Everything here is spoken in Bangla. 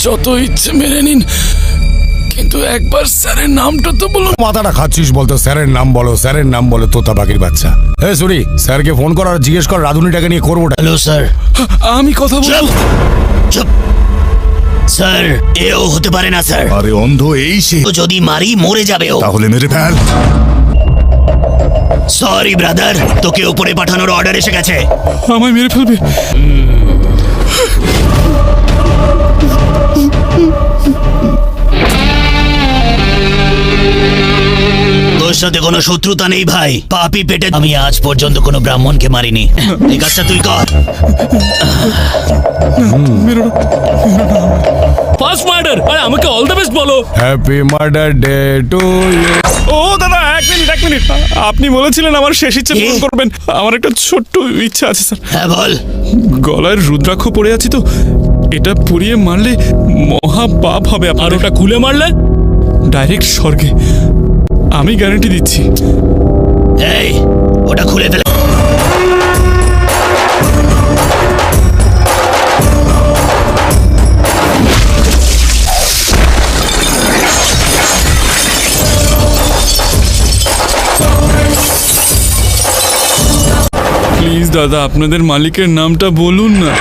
যত ইচ্ছে মেরে নিন, কিন্তু একবার স্যারের নামটা তো বলুন। মাথাটা খাচ্ছিস বলতো? স্যারের নাম বলো, স্যারের নাম বলো, তোতা পাখির বাচ্চা। হ্যাঁ সরি, স্যারকে ফোন কর আর জিজ্ঞেস কর রাধুনিটাকে নিয়ে করবোটা। Hello sir. আমি কথা বলবো। চুপ স্যার, এও হতে পারে না স্যার। আরে অন্ধ এই সে। ও যদি মারি মরে যাবে ও। তাহলে মেরে ফেল। সরি ব্রাদার, তোকে উপরে পাঠানোর অর্ডার এসে গেছে। আমায় মেরে ফেলবে। তোর সাথে কোনো শত্রুতা নেই ভাই, পাপি পেটে। আমি আজ পর্যন্ত কোনো ব্রাহ্মণকে মারিনি। এই কাজটা তুই কর। First murder. আরে আমাকে অল দ্য বেস্ট বলো। Happy murder day to you. ও দাদা, এক মিনিট। আপনি বলেছিলেন আমার শেষ ইচ্ছে পূরণ করবেন। আমার একটা ছোট্ট ইচ্ছা আছে স্যার। হ্যাঁ বল। গলায় রুদ্রাক্ষ পড়ে আছি তো, এটা পুড়িয়ে মারলে মহা পাপ হবে। আর ওটা খুলে মারলে ডাইরেক্ট স্বর্গে। আমি গ্যারান্টি দিচ্ছি। এই ওটা খুলে ফেলে। প্লিজ দাদা, আপনাদের মালিকের নামটা বলুন না।